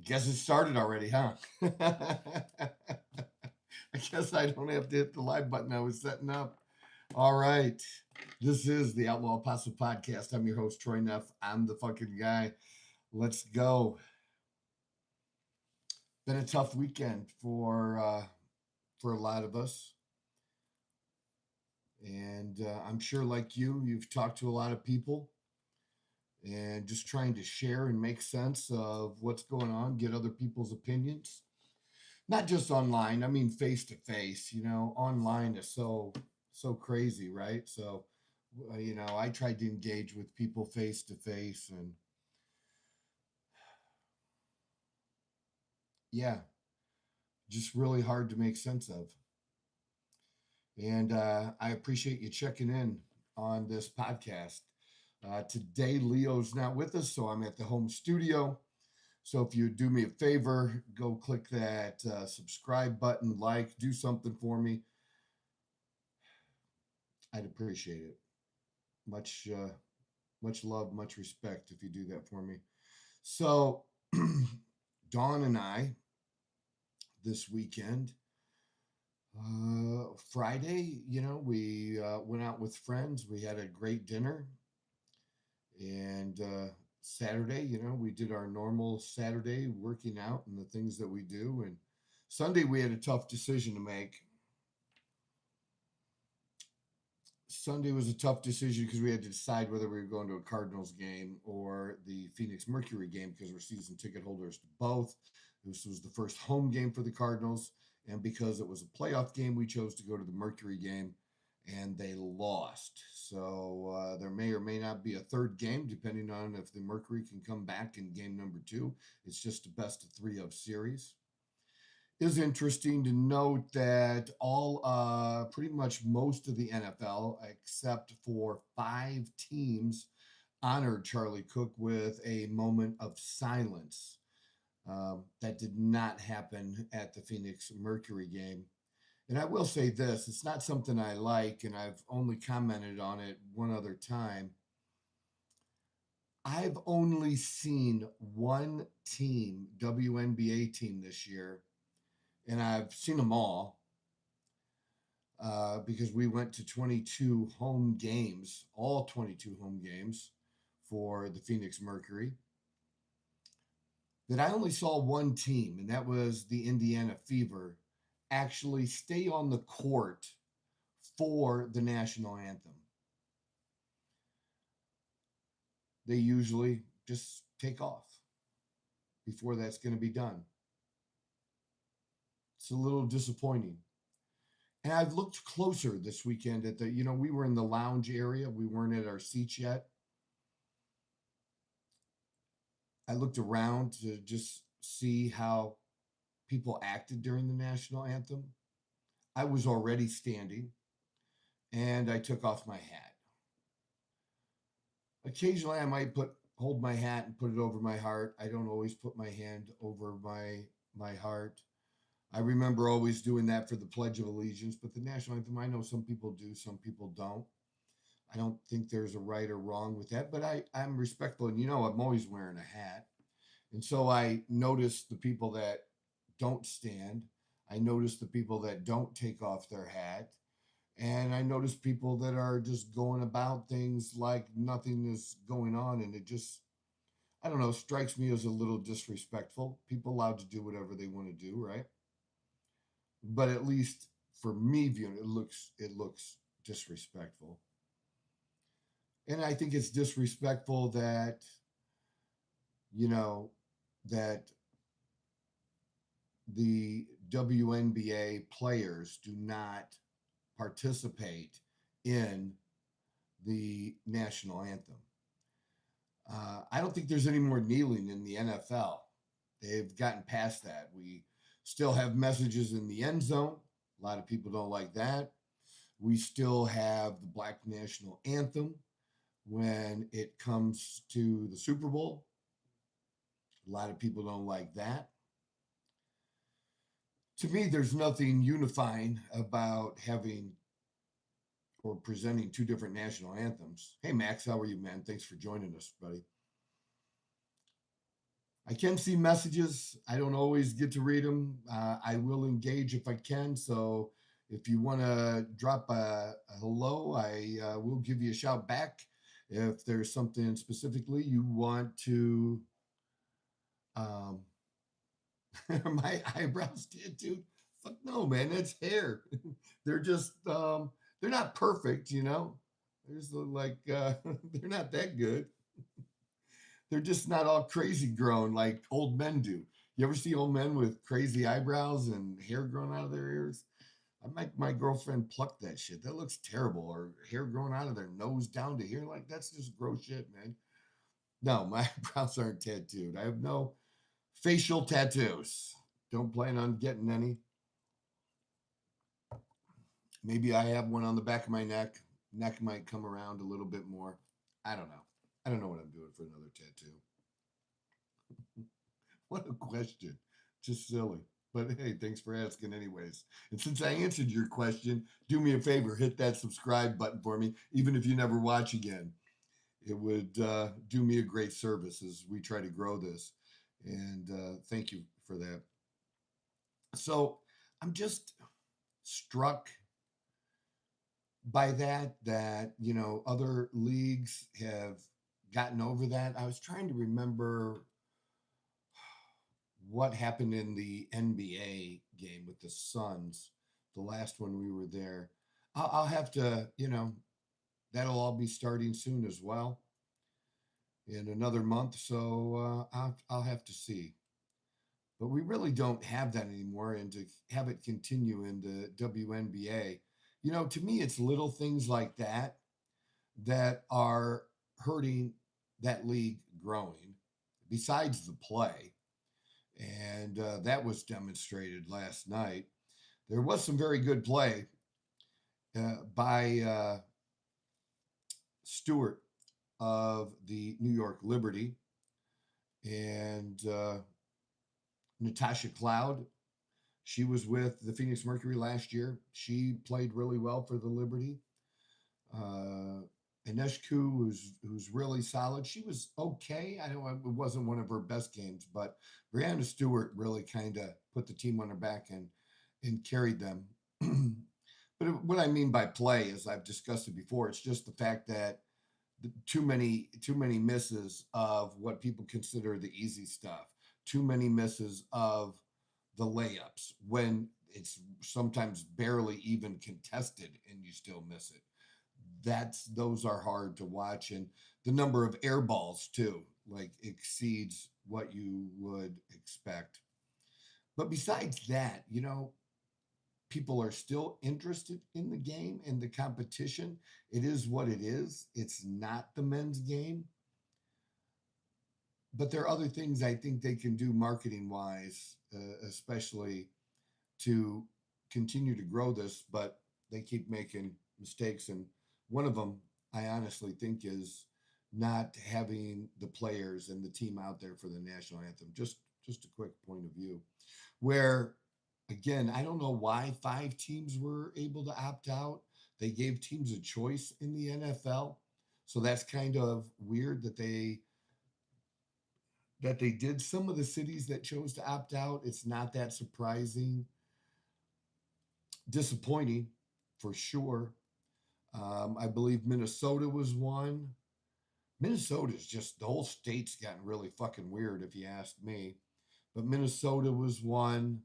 Guess it started already, huh? I guess I don't have to hit the live button I was setting up. All right. This is the Outlaw Apostle Podcast. I'm your host, Troy Neff. I'm the fucking guy. Let's go. Been a tough weekend for a lot of us. And I'm sure, like you've talked to a lot of people and just trying to share and make sense of what's going on, get other people's opinions. Not just online, I mean face to face. Online is so crazy, right? So I tried to engage with people face to face, and yeah, just really hard to make sense of. And I appreciate you checking in on this podcast. Today Leo's not with us, so I'm at the home studio. So if you do me a favor, go click that subscribe button, do something for me. I'd appreciate it. Much much love, much respect if you do that for me. So Dawn and I this weekend, Friday, we went out with friends. We had a great dinner, and Saturday, we did our normal Saturday working out and the things that we do. And Sunday, we had a tough decision to make. Sunday was a tough decision because we had to decide whether we were going to a Cardinals game or the Phoenix Mercury game because we're season ticket holders to both. This was the first home game for the Cardinals, and because it was a playoff game, we chose to go to the Mercury game, and they lost. So there may or may not be a third game, depending on if the Mercury can come back in game number 2. It's just a best of 3 of series. Is interesting to note that pretty much most of the NFL, except for 5 teams, honored Charlie Kirk with a moment of silence. That did not happen at the Phoenix Mercury game. And I will say this, it's not something I like, and I've only commented on it one other time. I've only seen one team, WNBA team this year, and I've seen them all because we went to 22 home games, all 22 home games for the Phoenix Mercury. That I only saw one team, and that was the Indiana Fever, actually stay on the court for the national anthem. They usually just take off before that's going to be done. It's a little disappointing. And I've looked closer this weekend at we were in the lounge area. We weren't at our seats yet. I looked around to just see how people acted during the national anthem. I was already standing, and I took off my hat. Occasionally, I might hold my hat and put it over my heart. I don't always put my hand over my heart. I remember always doing that for the Pledge of Allegiance, but the national anthem, I know some people do, some people don't. I don't think there's a right or wrong with that, but I'm respectful, and I'm always wearing a hat. And so I notice the people that don't stand. I notice the people that don't take off their hat. And I notice people that are just going about things like nothing is going on. And it just, I don't know, strikes me as a little disrespectful. People allowed to do whatever they want to do, right? But at least for me viewing it looks disrespectful. And I think it's disrespectful that, that the WNBA players do not participate in the national anthem. I don't think there's any more kneeling in the NFL. They've gotten past that. We still have messages in the end zone. A lot of people don't like that. We still have the Black national anthem when it comes to the Super Bowl. A lot of people don't like that. To me, there's nothing unifying about having or presenting 2 different national anthems. Hey, Max, how are you, man? Thanks for joining us, buddy. I can see messages. I don't always get to read them. I will engage if I can. So if you want to drop a hello, I will give you a shout back. If there's something specifically you want to, um, my eyebrows tattooed. Fuck no, man, that's hair. They're just, they're not perfect, you know. There's like, they're not that good. They're just not all crazy grown like old men do. You ever see old men with crazy eyebrows and hair growing out of their ears? I make my girlfriend pluck that shit. That looks terrible. Or hair growing out of their nose down to here. Like, that's just gross shit, man. No, my eyebrows aren't tattooed. I have no facial tattoos. Don't plan on getting any. Maybe I have one on the back of my neck. Neck might come around a little bit more. I don't know. I don't know what I'm doing for another tattoo. What a question. Just silly. But hey, thanks for asking, anyways. And since I answered your question, do me a favor, hit that subscribe button for me, even if you never watch again. It would do me a great service as we try to grow this. And thank you for that. So I'm just struck by that, other leagues have gotten over that. I was trying to remember what happened in the NBA game with the Suns, the last one we were there. I'll have to, that'll all be starting soon as well in another month. So I'll have to see. But we really don't have that anymore. And to have it continue in the WNBA, to me, it's little things like that are hurting that league growing, besides the play. And that was demonstrated last night. There was some very good play by Stewart of the New York Liberty and Natasha Cloud. She was with the Phoenix Mercury last year. She played really well for the Liberty. Aneshku, who's really solid. She was okay. I know it wasn't one of her best games, but Brianna Stewart really kind of put the team on her back and carried them. But what I mean by play, as I've discussed it before, it's just the fact that too many misses of what people consider the easy stuff. Too many misses of the layups when it's sometimes barely even contested and you still miss it. Those are hard to watch, and the number of air balls too like exceeds what you would expect. But besides that, people are still interested in the game and the competition. It is what it is. It's not the men's game, but there are other things I think they can do marketing wise, especially to continue to grow this, but they keep making mistakes. And one of them, I honestly think, is not having the players and the team out there for the national anthem. Just a quick point of view, where again, I don't know why 5 teams were able to opt out. They gave teams a choice in the NFL, so that's kind of weird that they did. Some of the cities that chose to opt out, it's not that surprising. Disappointing for sure. I believe Minnesota was one. Minnesota's just, the whole state's gotten really fucking weird, if you ask me. But Minnesota was one.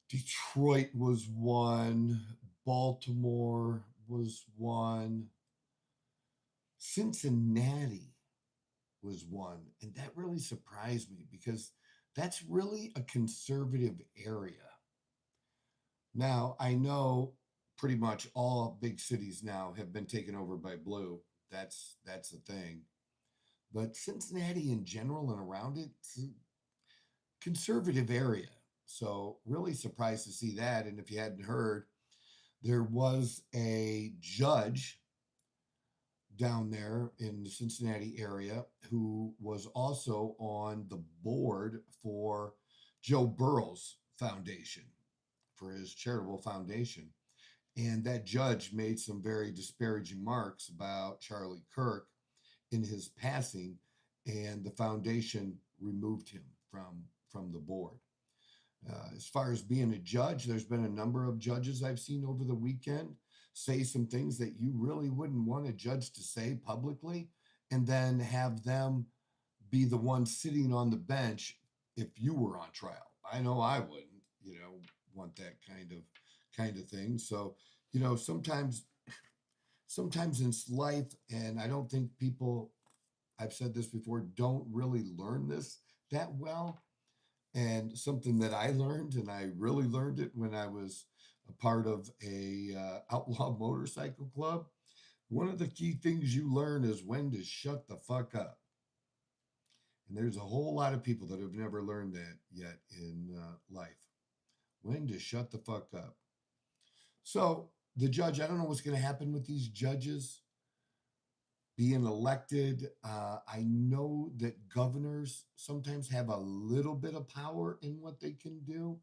Detroit was one. Baltimore was one. Cincinnati was one. And that really surprised me because that's really a conservative area. Now, I know pretty much all big cities now have been taken over by blue. That's the thing. But Cincinnati in general and around it, it's a conservative area. So really surprised to see that. And if you hadn't heard, there was a judge down there in the Cincinnati area who was also on the board for Joe Burrow's foundation, for his charitable foundation. And that judge made some very disparaging marks about Charlie Kirk in his passing. and the foundation removed him from the board. As far as being a judge, there's been a number of judges I've seen over the weekend say some things that you really wouldn't want a judge to say publicly, and then have them be the one sitting on the bench if you were on trial. I know I wouldn't, want that kind of thing. So, sometimes in life, and I don't think people, I've said this before, don't really learn this that well. And something that I learned, and I really learned it when I was a part of a outlaw motorcycle club. One of the key things you learn is when to shut the fuck up. And there's a whole lot of people that have never learned that yet in life. When to shut the fuck up. So the judge, I don't know what's going to happen with these judges being elected. I know that governors sometimes have a little bit of power in what they can do.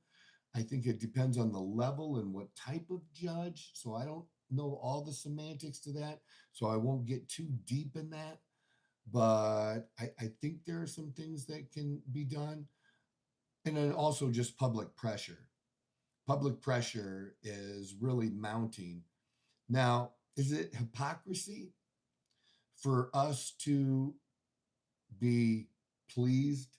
I think it depends on the level and what type of judge. So I don't know all the semantics to that. So I won't get too deep in that. But I think there are some things that can be done. And then also just public pressure. Public pressure is really mounting. Now, is it hypocrisy for us to be pleased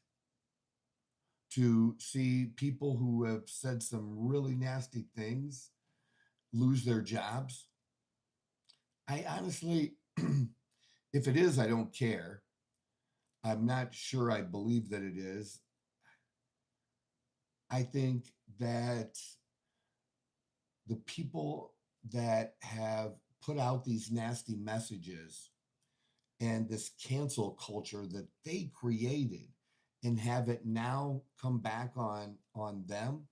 to see people who have said some really nasty things lose their jobs? I honestly, if it is, I don't care. I'm not sure I believe that it is. I think that the people that have put out these nasty messages and this cancel culture that they created and have it now come back on them.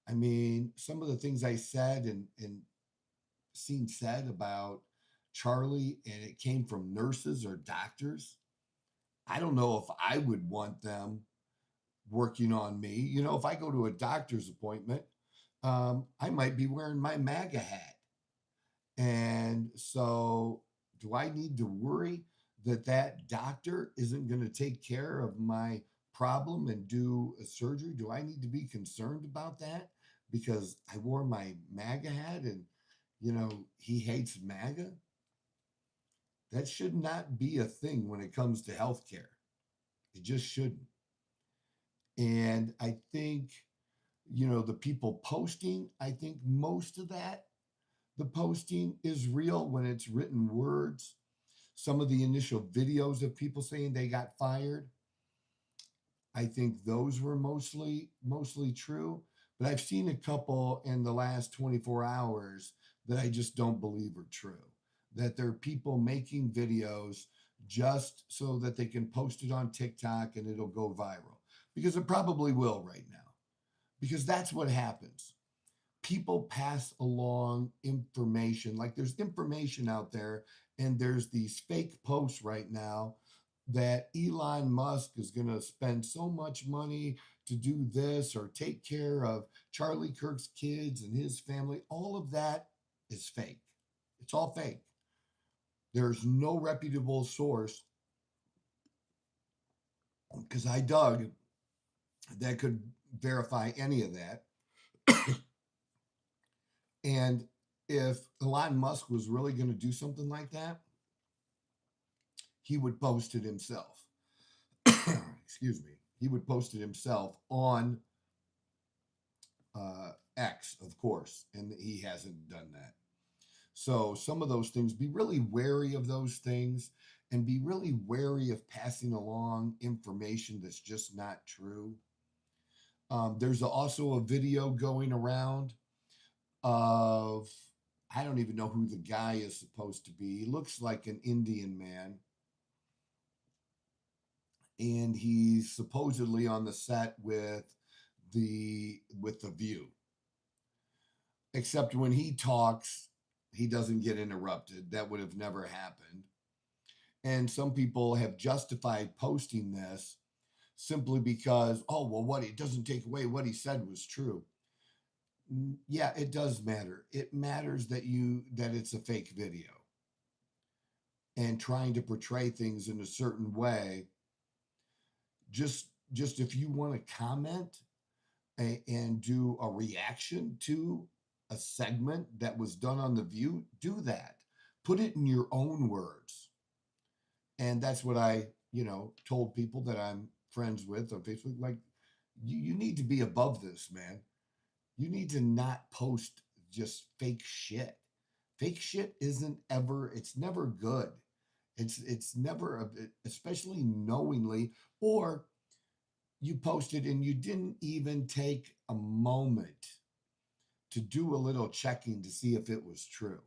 I mean, some of the things I said and seen said about Charlie, and it came from nurses or doctors. I don't know if I would want them working on me. If I go to a doctor's appointment, I might be wearing my MAGA hat. And so, do I need to worry that doctor isn't going to take care of my problem and do a surgery? Do I need to be concerned about that because I wore my MAGA hat and, he hates MAGA? That should not be a thing when it comes to healthcare. It just shouldn't. And I think, the people posting, I think most of that, the posting is real when it's written words. Some of the initial videos of people saying they got fired, I think those were mostly true. But I've seen a couple in the last 24 hours that I just don't believe are true. That there are people making videos just so that they can post it on TikTok and it'll go viral. Because it probably will right now. Because that's what happens. People pass along information. Like there's information out there, and there's these fake posts right now that Elon Musk is going to spend so much money to do this or take care of Charlie Kirk's kids and his family. All of that is fake. It's all fake. There's no reputable source, because I dug, that could verify any of that. And if Elon Musk was really going to do something like that, he would post it himself. Excuse me. He would post it himself on X, of course, and he hasn't done that. So some of those things, be really wary of those things, and be really wary of passing along information that's just not true. There's also a video going around of, I don't even know who the guy is supposed to be. He looks like an Indian man. And he's supposedly on the set with the View. Except when he talks, he doesn't get interrupted. That would have never happened. And some people have justified posting this simply because, oh, well, what, it doesn't take away what he said was true. Yeah, it does matter. It matters that it's a fake video and trying to portray things in a certain way just if you want to comment and do a reaction to a segment that was done on The View, do that. Put it in your own words. And that's what I, told people that I'm friends with on Facebook. Like, you need to be above this, man. You need to not post just fake shit. Fake shit it's never good. It's never, especially knowingly, or you posted and you didn't even take a moment to do a little checking to see if it was true.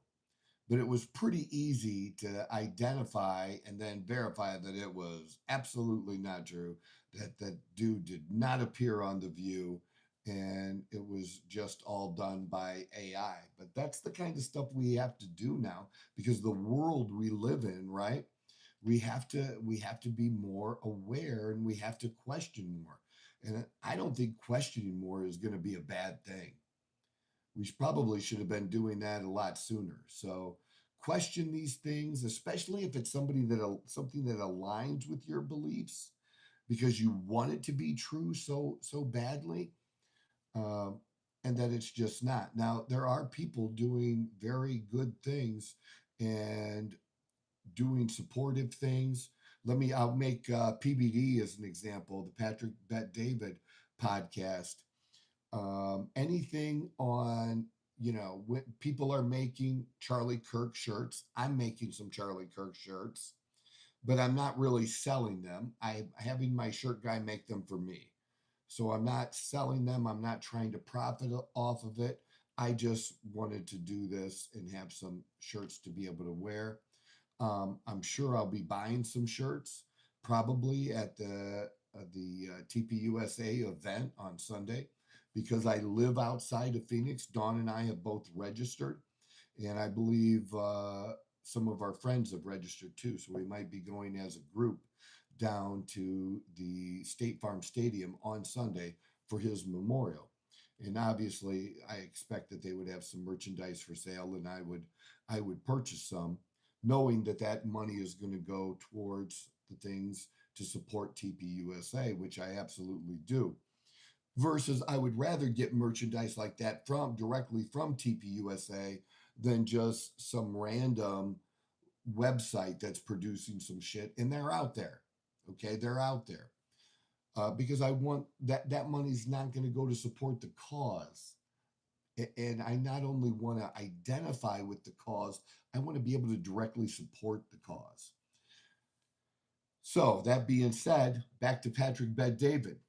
But it was pretty easy to identify and then verify that it was absolutely not true, that that dude did not appear on The View, and it was just all done by AI. But that's the kind of stuff we have to do now, because the world we live in, right? We have to be more aware, and we have to question more. And I don't think questioning more is going to be a bad thing. We probably should have been doing that a lot sooner. So question these things, especially if it's something that aligns with your beliefs, because you want it to be true so badly, um, and that it's just not. Now there are people doing very good things and doing supportive things. I'll make PBD as an example, the Patrick Bet David podcast. Anything on, when people are making Charlie Kirk shirts, I'm making some Charlie Kirk shirts, but I'm not really selling them. I'm having my shirt guy make them for me. So I'm not selling them. I'm not trying to profit off of it. I just wanted to do this and have some shirts to be able to wear. I'm sure I'll be buying some shirts probably at the TPUSA event on Sunday, because I live outside of Phoenix. Dawn and I have both registered, and I believe some of our friends have registered too. So we might be going as a group down to the State Farm Stadium on Sunday for his memorial. And obviously, I expect that they would have some merchandise for sale, and I would purchase some, knowing that that money is going to go towards the things to support TPUSA, which I absolutely do. Versus, I would rather get merchandise like that directly from TPUSA than just some random website that's producing some shit, and they're out there. Okay, they're out there, because I want that money's not going to go to support the cause. And I not only want to identify with the cause, I want to be able to directly support the cause. So that being said, back to Patrick Bet David.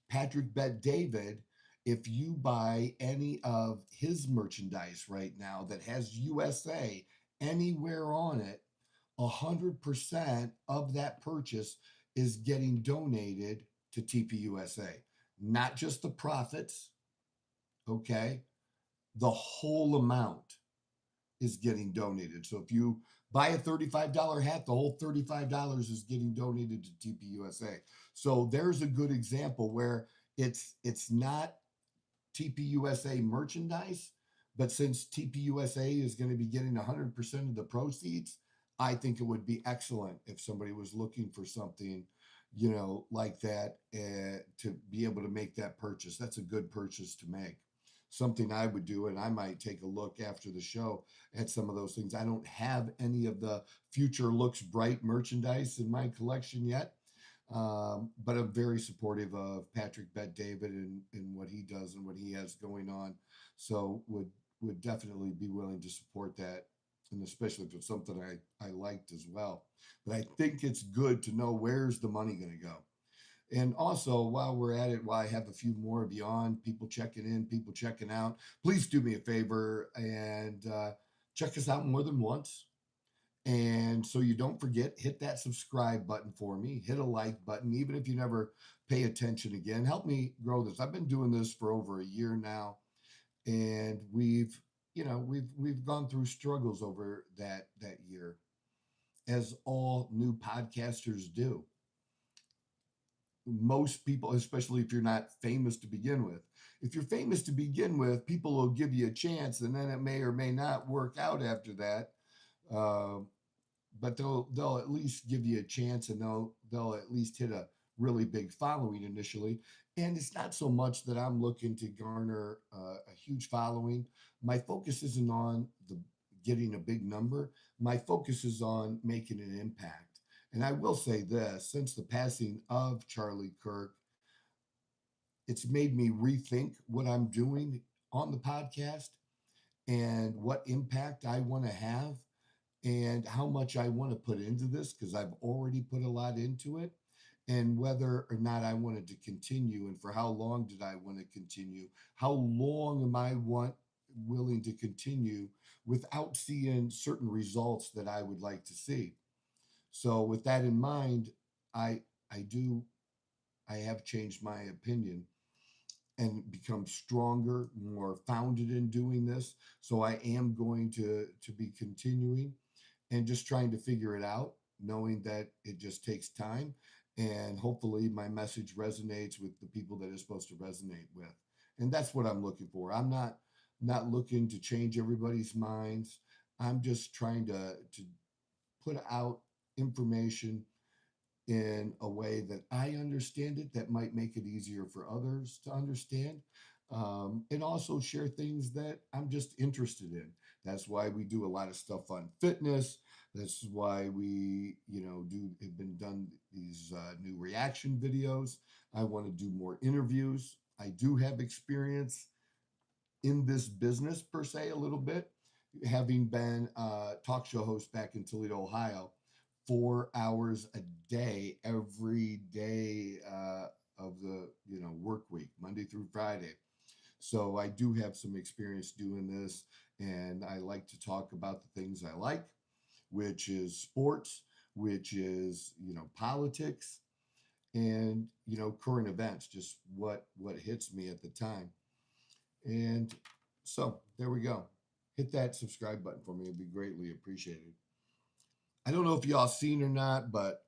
Patrick Bet David, if you buy any of his merchandise right now that has USA anywhere on it, 100% of that purchase is getting donated to TPUSA. Not just the profits, okay? The whole amount is getting donated. So if you buy a $35 hat, the whole $35 is getting donated to TPUSA. So there's a good example where it's not TPUSA merchandise, but since TPUSA is going to be getting 100% of the proceeds, I think it would be excellent if somebody was looking for something, like that, to be able to make that purchase. That's a good purchase to make. Something I would do, and I might take a look after the show at some of those things. I don't have any of the Future Looks Bright merchandise in my collection yet, but I'm very supportive of Patrick Bet David and what he does and what he has going on. So would definitely be willing to support that, and especially if it's something I liked as well. But I think it's good to know, where's the money going to go. And also, while we're at it, while I have a few more of you on, people checking in, people checking out, please do me a favor and check us out more than once. And so you don't forget, hit that subscribe button for me, hit a like button, even if you never pay attention again. Help me grow this. I've been doing this for over a year now, and we've gone through struggles over that year, as all new podcasters do. Most people, especially if you're not famous to begin with. If you're famous to begin with, people will give you a chance, and then it may or may not work out after that. But they'll at least give you a chance, and they'll at least hit a really big following initially. And it's not so much that I'm looking to garner a huge following. My focus isn't on the getting a big number. My focus is on making an impact. And I will say this, since the passing of Charlie Kirk, it's made me rethink what I'm doing on the podcast and what impact I want to have and how much I want to put into this because I've already put a lot into it, and whether or not I wanted to continue and for how long did I want to continue? How long am I willing to continue without seeing certain results that I would like to see? So with that in mind, I I do I have changed my opinion and become stronger, more founded in doing this. So I am going to be continuing and just trying to figure it out, knowing that it just takes time. And hopefully my message resonates with the people that it's supposed to resonate with. And that's what I'm looking for. I'm not looking to change everybody's minds. I'm just trying to put out information in a way that I understand it that might make it easier for others to understand. And also share things that I'm just interested in. That's why we do a lot of stuff on fitness. That's why we, have been done these new reaction videos. I want to do more interviews. I do have experience in this business per se a little bit, having been a talk show host back in Toledo, Ohio, 4 hours a day, every day of the work week, Monday through Friday. So I do have some experience doing this, and I like to talk about the things I like, which is sports, which is politics, and current events, just what hits me at the time. And so there we go. Hit that subscribe button for me. It'd be greatly appreciated. I don't know if y'all seen or not, but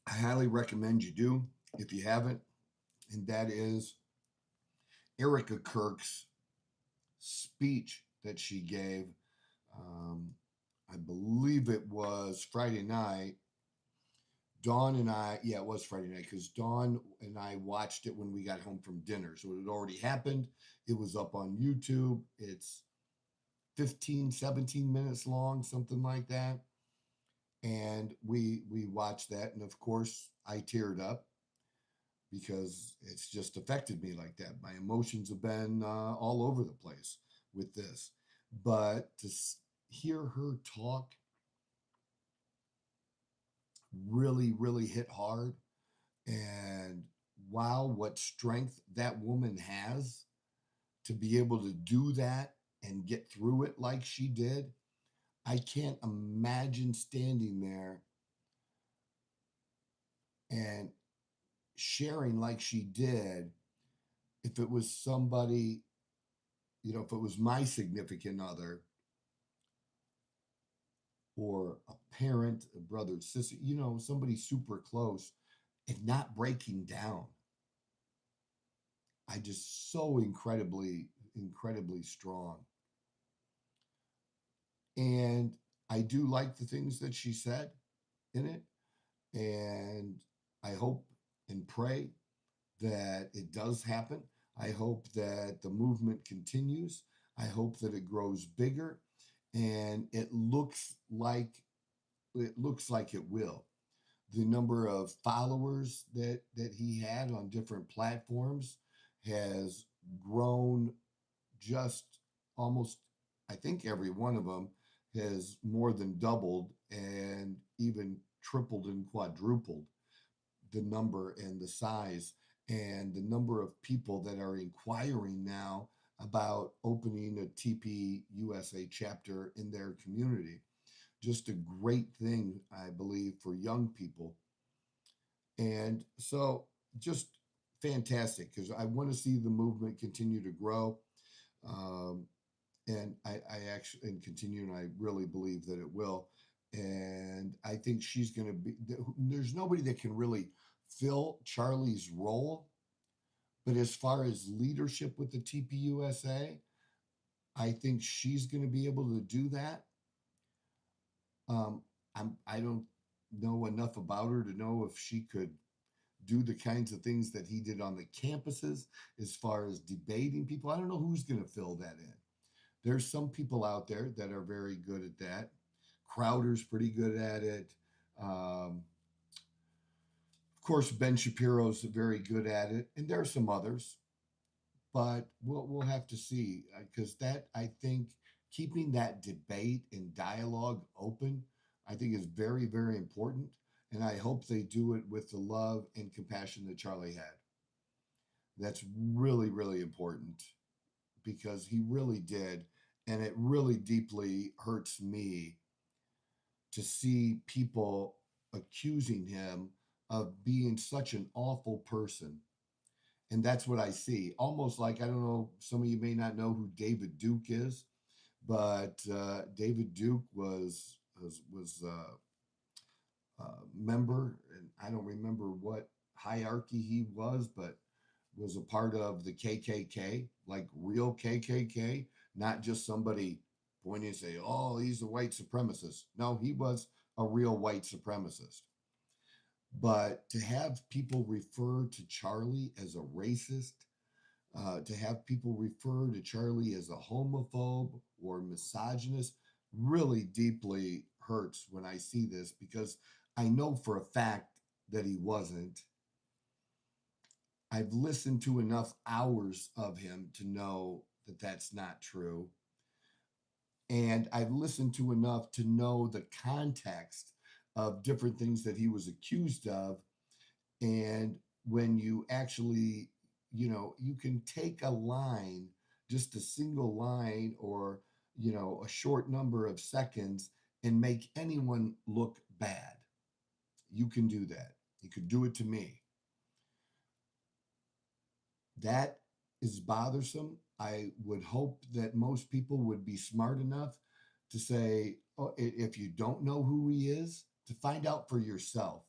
I highly recommend you do if you haven't. And that is Erica Kirk's speech that she gave. Um, I believe it was Friday night. Dawn and I, yeah, it was Friday night because Dawn and I watched it when we got home from dinner. So it had already happened. It was up on YouTube. It's 15, 17 minutes long, something like that. And we watched that. And of course, I teared up because it's just affected me like that. My emotions have been all over the place with this. But to hear her talk really, really hit hard. And wow, what strength that woman has to be able to do that and get through it like she did. I can't imagine standing there and sharing like she did if it was somebody, if it was my significant other or a parent, a brother, sister, somebody super close and not breaking down. I just so incredibly, incredibly strong. And I do like the things that she said in it. And I hope and pray that it does happen. I hope that the movement continues. I hope that it grows bigger, and it looks like it will. The number of followers that he had on different platforms has grown just almost, I think every one of them has more than doubled and even tripled and quadrupled the number and the size and the number of people that are inquiring now about opening a TP USA chapter in their community. Just a great thing, I believe, for young people. And so just fantastic because I want to see the movement continue to grow. Um, and I actually and continue, and I really believe that it will. And I think she's going to be. There's nobody that can really fill Charlie's role, but as far as leadership with the TPUSA, I think she's going to be able to do that. Um, I don't. know enough about her to know if she could do the kinds of things that he did on the campuses as far as debating people. I don't know who's going to fill that in. There's some people out there that are very good at that. Crowder's pretty good at it. Of course, Ben Shapiro's very good at it, and there are some others, but we'll have to see because that I think keeping that debate and dialogue open, I think is very very important, and I hope they do it with the love and compassion that Charlie had. That's really really important because he really did, and it really deeply hurts me to see people accusing him of being such an awful person. And that's what I see. Almost like, I don't know, some of you may not know who David Duke is, but David Duke was member, and I don't remember what hierarchy he was, but was a part of the KKK, like real KKK, not just somebody pointing and say, "Oh, he's a white supremacist." No, he was a real white supremacist. But to have people refer to Charlie as a racist, to have people refer to Charlie as a homophobe or misogynist, really deeply hurts when I see this because I know for a fact that he wasn't. I've listened to enough hours of him to know that that's not true. And I've listened to enough to know the context of different things that he was accused of. And when you actually, you can take a line, just a single line or, a short number of seconds and make anyone look bad. You can do that. You could do it to me. That is bothersome. I would hope that most people would be smart enough to say, oh, if you don't know who he is, to find out for yourself.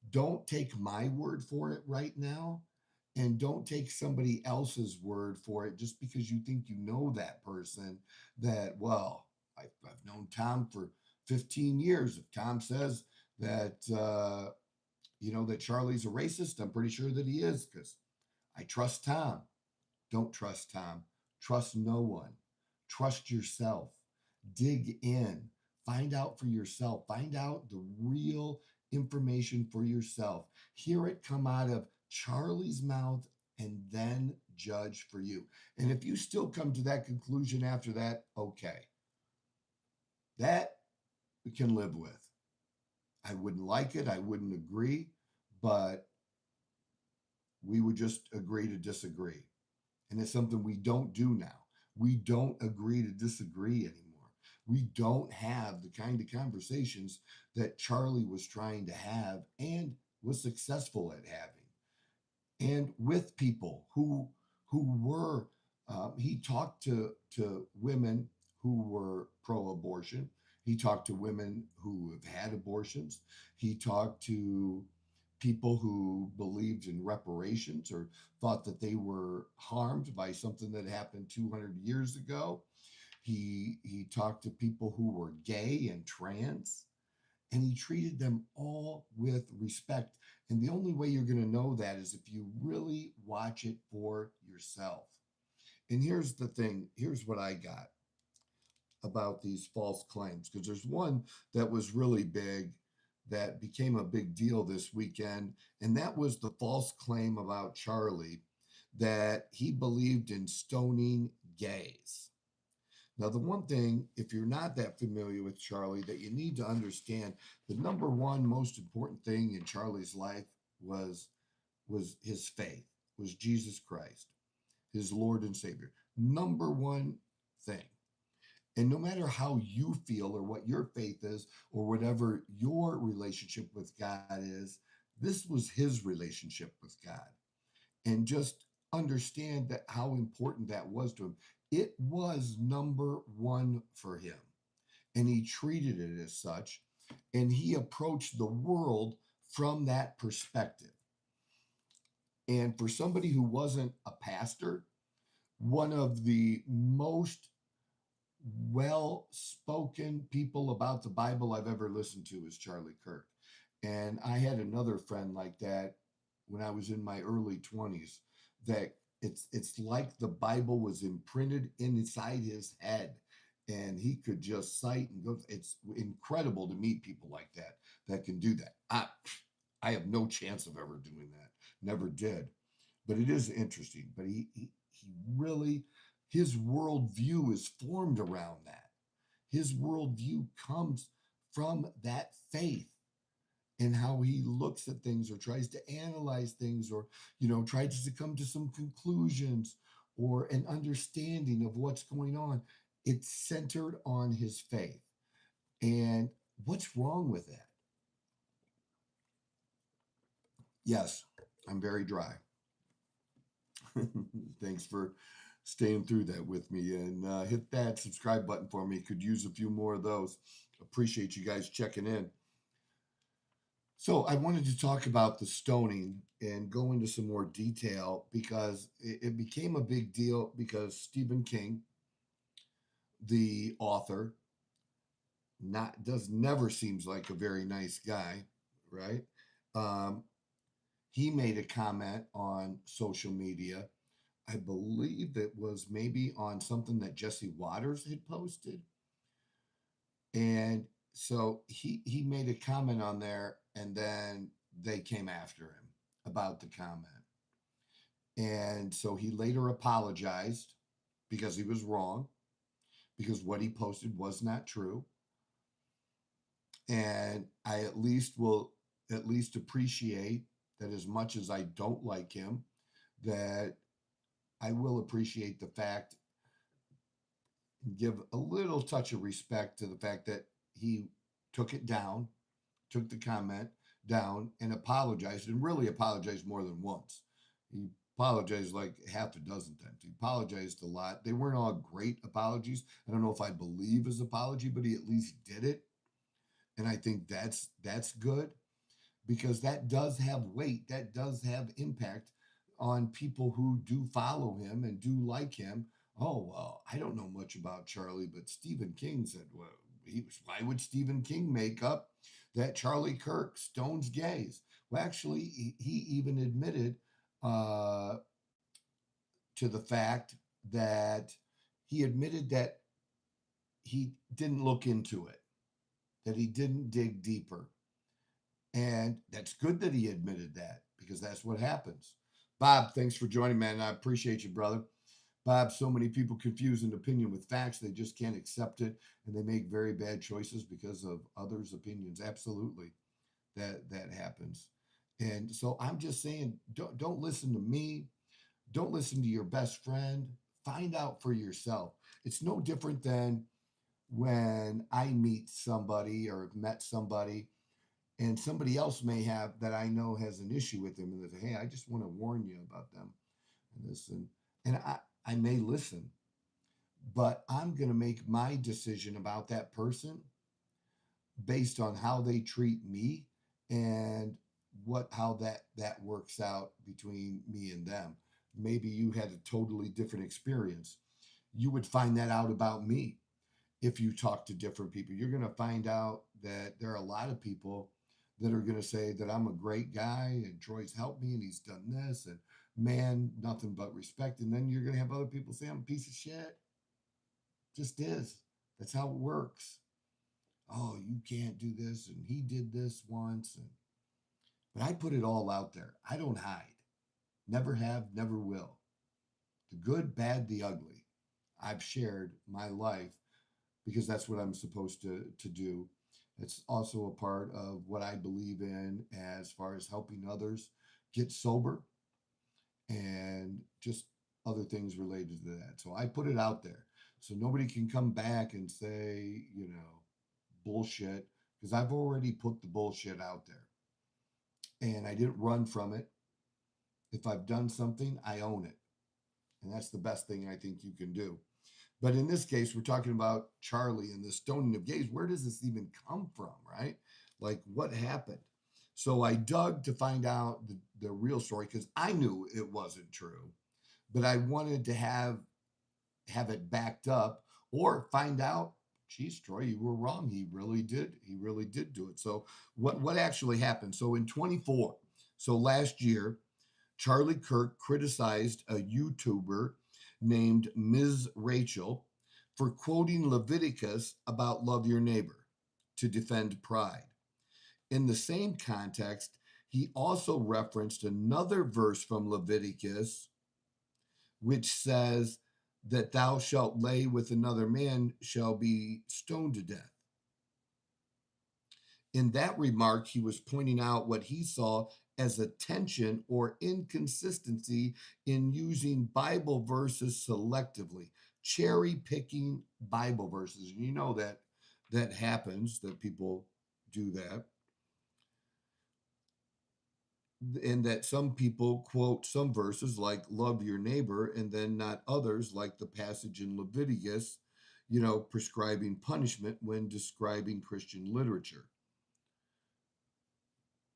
Don't take my word for it right now. And don't take somebody else's word for it just because you think you know that person. That, well, I've known Tom for 15 years. If Tom says that, that Charlie's a racist, I'm pretty sure that he is because I trust Tom. Don't trust Tom. Trust no one. Trust yourself. Dig in. Find out for yourself. Find out the real information for yourself. Hear it come out of Charlie's mouth and then judge for you. And if you still come to that conclusion after that, okay. That we can live with. I wouldn't like it. I wouldn't agree, but we would just agree to disagree. And it's something we don't do now. We don't agree to disagree anymore. We don't have the kind of conversations that Charlie was trying to have and was successful at having. And with people who were, he talked to women who were pro-abortion. He talked to women who have had abortions. He talked to people who believed in reparations or thought that they were harmed by something that happened 200 years ago. He talked to people who were gay and trans, and he treated them all with respect. And the only way you're going to know that is if you really watch it for yourself. And here's the thing, here's what I got about these false claims, because there's one that was really big that became a big deal this weekend, and that was the false claim about Charlie that he believed in stoning gays. Now, the one thing, if you're not that familiar with Charlie, that you need to understand, the number one most important thing in Charlie's life was his faith, was Jesus Christ, his Lord and Savior. Number one thing. And no matter how you feel or what your faith is or whatever your relationship with God is, this was his relationship with God. And just understand that how important that was to him. It was number one for him. And he treated it as such. And he approached the world from that perspective. And for somebody who wasn't a pastor, one of the most well-spoken people about the Bible I've ever listened to is Charlie Kirk. And I had another friend like that when I was in my early 20s, that it's like the Bible was imprinted inside his head, and he could just cite and go. It's incredible to meet people like that that can do that. I have no chance of ever doing that. Never did. But it is interesting. But he really, his worldview is formed around that. His worldview comes from that faith, and how he looks at things or tries to analyze things, or tries to come to some conclusions or an understanding of what's going on. It's centered on his faith. And what's wrong with that? Yes, I'm very dry. Thanks for staying through that with me, and hit that subscribe button for me. Could use a few more of those. Appreciate you guys checking in. So I wanted to talk about the stoning and go into some more detail, because it became a big deal because Stephen King, the author, never seems like a very nice guy, right? Um, he made a comment on social media. I believe it was maybe on something that Jesse Waters had posted, and so he made a comment on there, and then they came after him about the comment. And so he later apologized because he was wrong, because what he posted was not true. And I will at least appreciate that, as much as I don't like him, that I will appreciate the fact, give a little touch of respect to the fact that he took it down, took the comment down, and apologized, and really apologized more than once. He apologized like half a dozen times. He apologized a lot. They weren't all great apologies. I don't know if I believe his apology, but he at least did it. And I think that's good, because that does have weight. That does have impact on people who do follow him and do like him. Oh, well, I don't know much about Charlie, but Stephen King said, well, why would Stephen King make up that Charlie Kirk stones gays? Well, actually, he even admitted uh, to the fact that he didn't look into it, that he didn't dig deeper. And that's good that he admitted that, because that's what happens. Bob, thanks for joining, man. I appreciate you, brother. Bob, so many people confuse an opinion with facts. They just can't accept it, and they make very bad choices because of others' opinions. Absolutely. That happens. And so I'm just saying, don't listen to me. Don't listen to your best friend. Find out for yourself. It's no different than when I meet somebody or have met somebody, and somebody else may have, that I know has an issue with them, and they say, hey, I just want to warn you about them and this, and I may listen, but I'm going to make my decision about that person based on how they treat me, and how that works out between me and them. Maybe you had a totally different experience. You would find that out about me if you talk to different people. You're going to find out that there are a lot of people that are going to say that I'm a great guy, and Troy's helped me, and he's done this, and man, nothing but respect. And then you're going to have other people say I'm a piece of shit. Just is. That's how it works. Oh, you can't do this, and he did this once. But I put it all out there. I don't hide. Never have, never will. The good, bad, the ugly. I've shared my life, because that's what I'm supposed to do. It's also a part of what I believe in as far as helping others get sober, and just other things related to that. So I put it out there, so nobody can come back and say, bullshit, because I've already put the bullshit out there, and I didn't run from it. If I've done something, I own it. And that's the best thing I think you can do. But in this case, we're talking about Charlie and the stoning of gays. Where does this even come from, right? Like, what happened? So I dug to find out the real story, because I knew it wasn't true, but I wanted to have it backed up, or find out geez, Troy, you were wrong. He really did. He really did do it. So what actually happened? So in 24, so last year, Charlie Kirk criticized a YouTuber named Ms. Rachel for quoting Leviticus about love your neighbor to defend pride. In the same context, he also referenced another verse from Leviticus, which says that thou shalt lay with another man shall be stoned to death. In that remark, he was pointing out what he saw as a tension or inconsistency in using Bible verses selectively, cherry picking Bible verses. And you know that that happens, that people do that. And that some people quote some verses like love your neighbor and then not others, like the passage in Leviticus, prescribing punishment when describing Christian literature.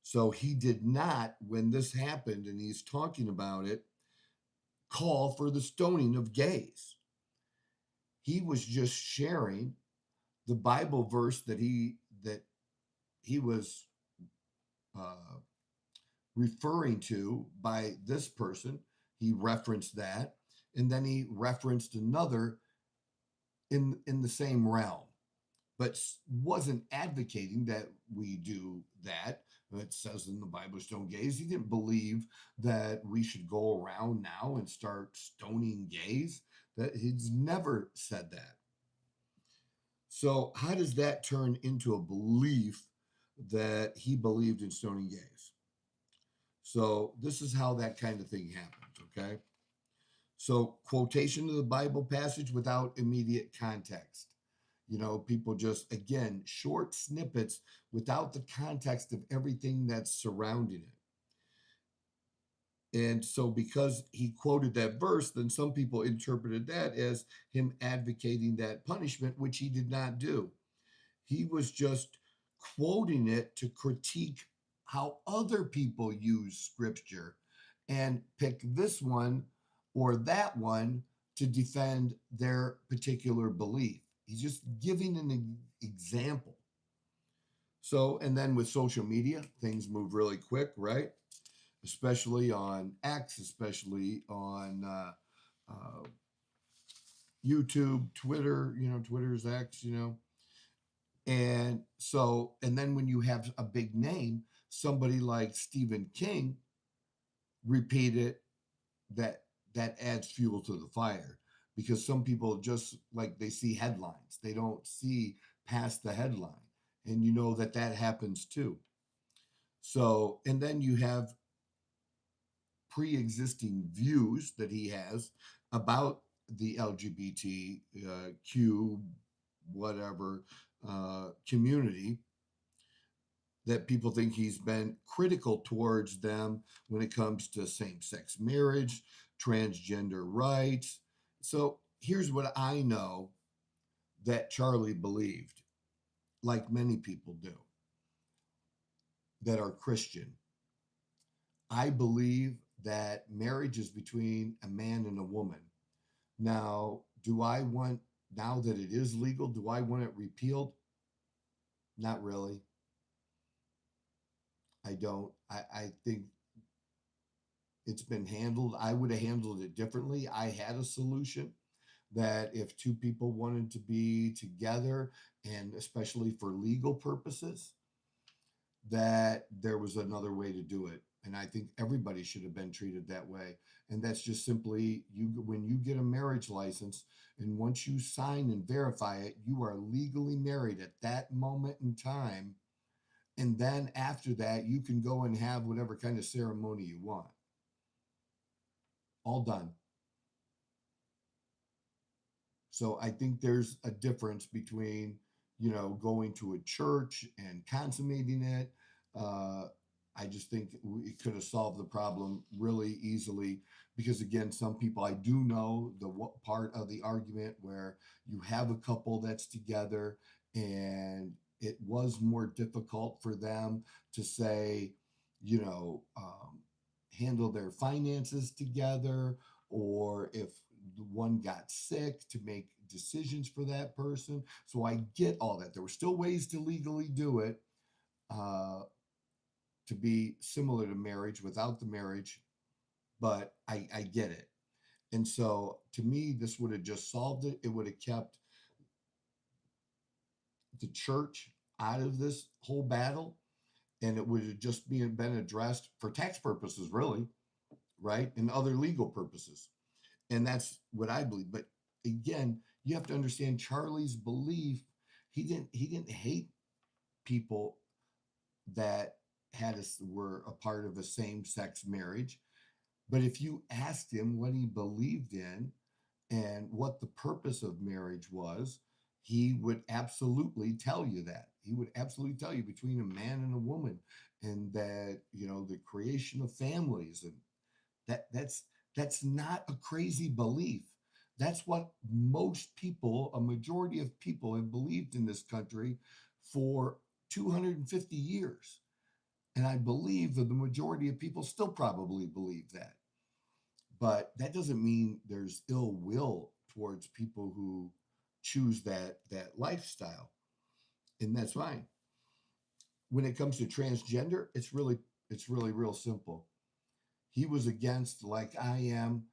So he did not, when this happened and he's talking about it, call for the stoning of gays. He was just sharing the Bible verse that he was uh, referring to by this person. He referenced that, and then he referenced another in the same realm, but wasn't advocating that we do that. It says in the Bible, stone gays. He didn't believe that we should go around now and start stoning gays. That he's never said that. So how does that turn into a belief that he believed in stoning gays? So this is how that kind of thing happens, okay? So quotation of the Bible passage without immediate context. People just, again, short snippets without the context of everything that's surrounding it. And so because he quoted that verse, then some people interpreted that as him advocating that punishment, which he did not do. He was just quoting it to critique how other people use scripture and pick this one or that one to defend their particular belief. He's just giving an example. So, and then with social media, things move really quick, right? Especially on X, especially on YouTube, Twitter, Twitter's X, And so, and then when you have a big name, somebody like Stephen King repeat it, that adds fuel to the fire, because some people just like they see headlines, they don't see past the headline, and that happens too. So, and then you have pre-existing views that he has about the LGBTQ whatever community, that people think he's been critical towards them when it comes to same-sex marriage, transgender rights. So here's what I know that Charlie believed, like many people do that are Christian. I believe that marriage is between a man and a woman. Now, now that it is legal, do I want it repealed? Not really. I don't. I think it's been handled. I would have handled it differently. I had a solution that if two people wanted to be together, and especially for legal purposes, that there was another way to do it. And I think everybody should have been treated that way. And that's just simply when you get a marriage license, and once you sign and verify it, you are legally married at that moment in time. And then after that, you can go and have whatever kind of ceremony you want. All done. So I think there's a difference between, going to a church and consummating it. I just think it could have solved the problem really easily, because again, some people, I do know the part of the argument where you have a couple that's together and it was more difficult for them to say, handle their finances together, or if one got sick, to make decisions for that person. So I get all that. There were still ways to legally do it, uh, to be similar to marriage without the marriage, but I get it. And so to me, this would have just solved it. It would have kept the church out of this whole battle, and it would have just been addressed for tax purposes, really, right? And other legal purposes. And that's what I believe. But again, you have to understand Charlie's belief. He didn't hate people that were a part of a same-sex marriage. But if you asked him what he believed in and what the purpose of marriage was, he would absolutely tell you that. He would absolutely tell you between a man and a woman, and that, the creation of families, and that's not a crazy belief. That's what most people, a majority of people, have believed in this country for 250 years. And I believe that the majority of people still probably believe that. But that doesn't mean there's ill will towards people who choose that lifestyle. And that's fine. When it comes to transgender, it's really real simple. He was against, like I am,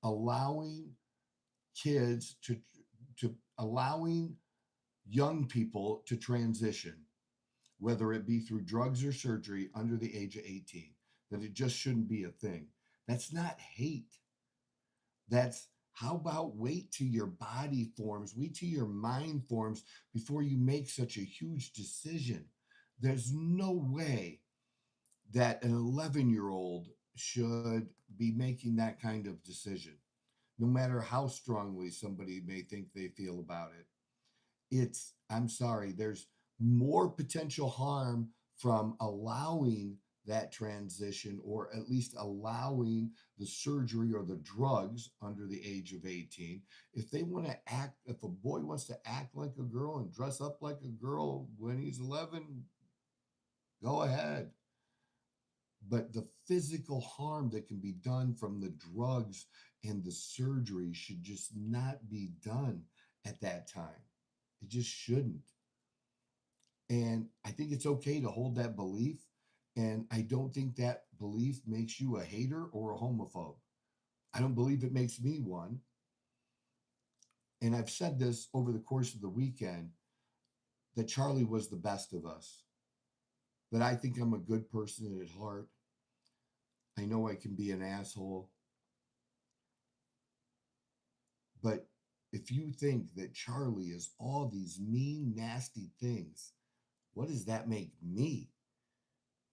allowing kids to allowing young people to transition, whether it be through drugs or surgery under the age of 18, that it just shouldn't be a thing. That's not hate. That's, how about wait till your body forms, wait till your mind forms before you make such a huge decision. There's no way that an 11-year-old should be making that kind of decision, no matter how strongly somebody may think they feel about it. I'm sorry, there's more potential harm from allowing that transition, or at least allowing the surgery or the drugs under the age of 18. If a boy wants to act like a girl and dress up like a girl when he's 11, go ahead. But the physical harm that can be done from the drugs and the surgery should just not be done at that time. It just shouldn't. And I think it's okay to hold that belief. And I don't think that belief makes you a hater or a homophobe. I don't believe it makes me one. And I've said this over the course of the weekend, that Charlie was the best of us. That I think I'm a good person at heart. I know I can be an asshole. But if you think that Charlie is all these mean, nasty things, what does that make me?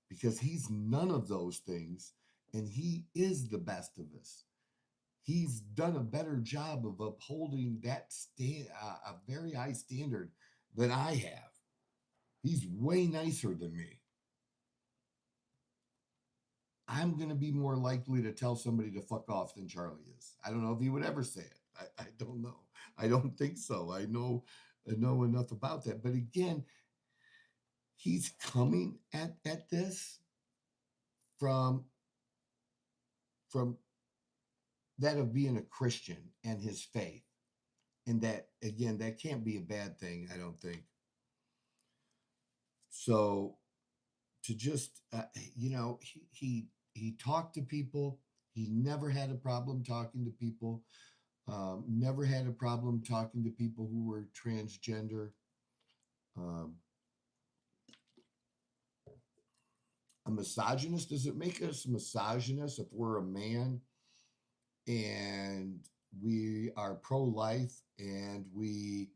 Because he's none of those things, and he is the best of us. He's done a better job of upholding that a very high standard than I have. He's way nicer than me. I'm going to be more likely to tell somebody to fuck off than Charlie is. I don't know if he would ever say it. I don't know. I don't think so. I know enough about that. But again, he's coming at this from that of being a Christian and his faith. And that, again, that can't be a bad thing, I don't think. So to just, he talked to people. He never had a problem talking to people. Never had a problem talking to people who were transgender. A misogynist, does it make us misogynist if we're a man and we are pro-life and we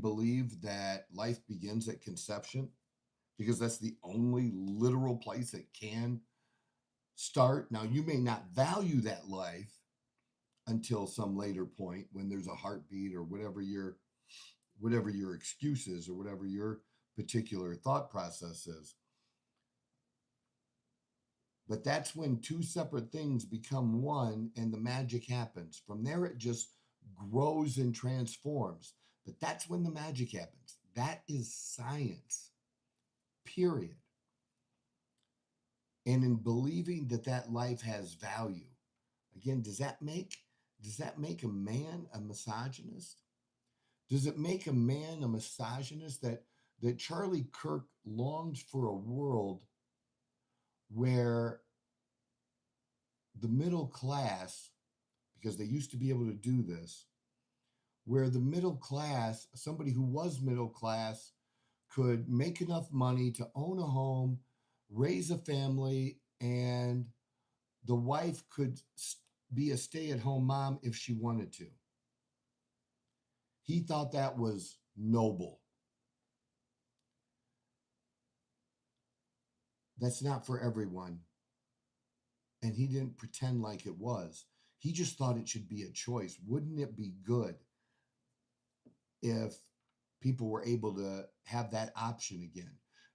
believe that life begins at conception, because that's the only literal place it can start? Now, you may not value that life until some later point when there's a heartbeat, or whatever your excuse is, or whatever your particular thought process is. But that's when two separate things become one and the magic happens. From there, it just grows and transforms. But that's when the magic happens. That is science, period. And in believing that life has value, Again, does that make a man a misogynist? Does it make a man a misogynist that Charlie Kirk longed for a world where the middle class, because they used to be able to do this, where the middle class, somebody who was middle class, could make enough money to own a home, raise a family, and the wife could be a stay-at-home mom if she wanted to. He thought that was noble. That's not for everyone. And he didn't pretend like it was. He just thought it should be a choice. Wouldn't it be good if people were able to have that option again?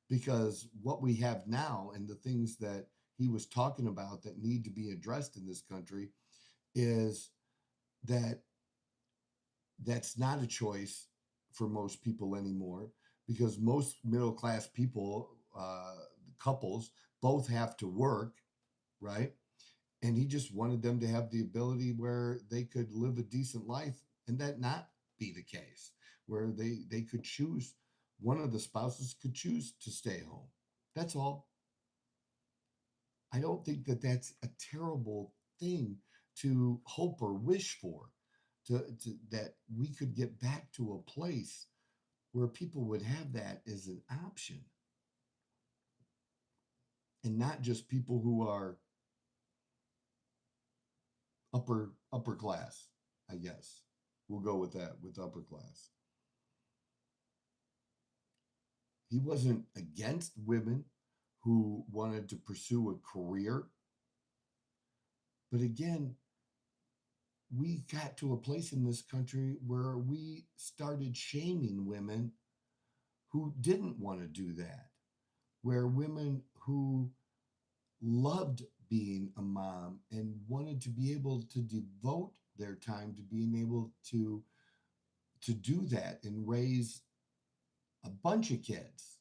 Because what we have now and the things that he was talking about that need to be addressed in this country is that that's not a choice for most people anymore, because most middle class people, couples, both have to work, right? And he just wanted them to have the ability where they could live a decent life and that not be the case, where they could choose, one of the spouses could choose to stay home. That's all. I don't think that that's a terrible thing to hope or wish for, to that we could get back to a place where people would have that as an option, and not just people who are upper class, I guess. We'll go with that, with upper class. He wasn't against women who wanted to pursue a career. But again, we got to a place in this country where we started shaming women who didn't want to do that, where women who loved being a mom and wanted to be able to devote their time to being able to do that and raise a bunch of kids,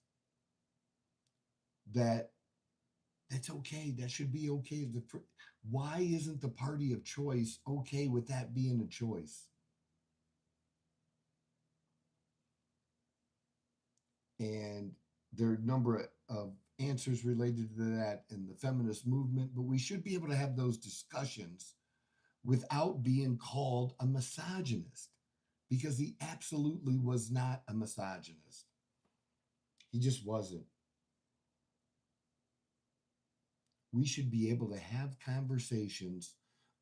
that's okay. That should be okay. Why isn't the party of choice okay with that being a choice? And there are a number of answers related to that in the feminist movement, but we should be able to have those discussions without being called a misogynist, because he absolutely was not a misogynist. He just wasn't. We should be able to have conversations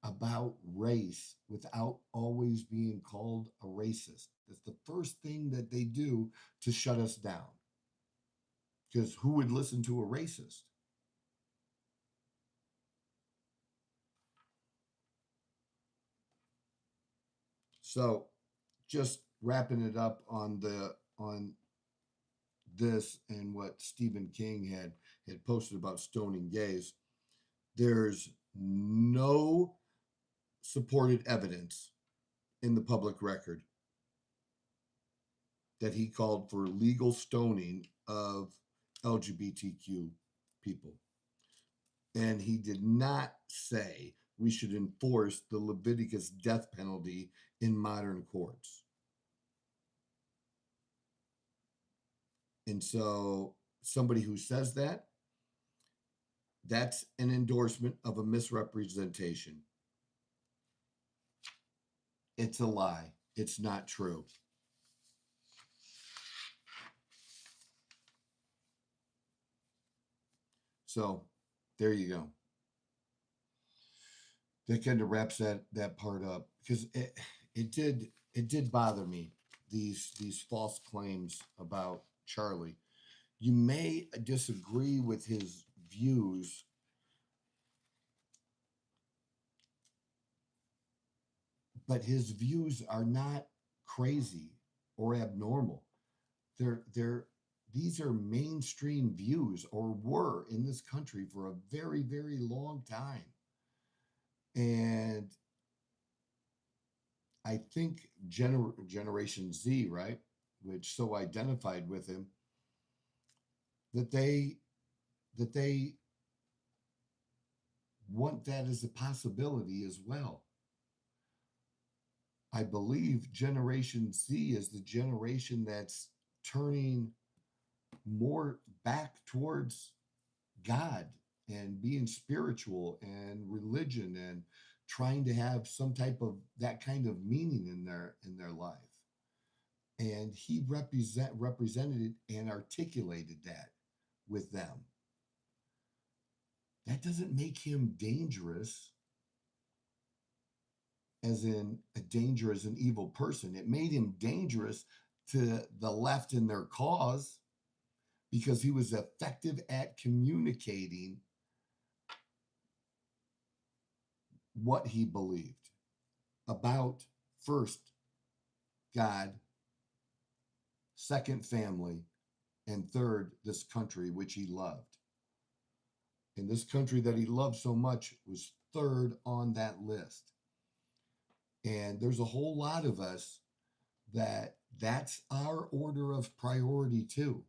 about race without always being called a racist. That's the first thing that they do to shut us down. Because who would listen to a racist? So, just wrapping it up on this and what Stephen King had posted about stoning gays. There's no supported evidence in the public record that he called for legal stoning of LGBTQ people. And he did not say we should enforce the Leviticus death penalty in modern courts. And so somebody who says that, that's an endorsement of a misrepresentation. It's a lie. It's not true. So there you go. That kind of wraps that part up, because it did bother me, these false claims about Charlie. You may disagree with his views, but his views are not crazy or abnormal. They're these are mainstream views, or were in this country for a very, very long time. And I think Generation Z, right, which so identified with him, that they want that as a possibility as well. I believe Generation Z is the generation that's turning more back towards God and being spiritual and religion and trying to have some type of that kind of meaning in their life. And he represented it and articulated that with them. That doesn't make him dangerous, as in a danger as an evil person. It made him dangerous to the left in their cause because he was effective at communicating what he believed about, first, God, second, family, and third, this country which he loved. And this country that he loved so much was third on that list. And there's a whole lot of us that's our order of priority too.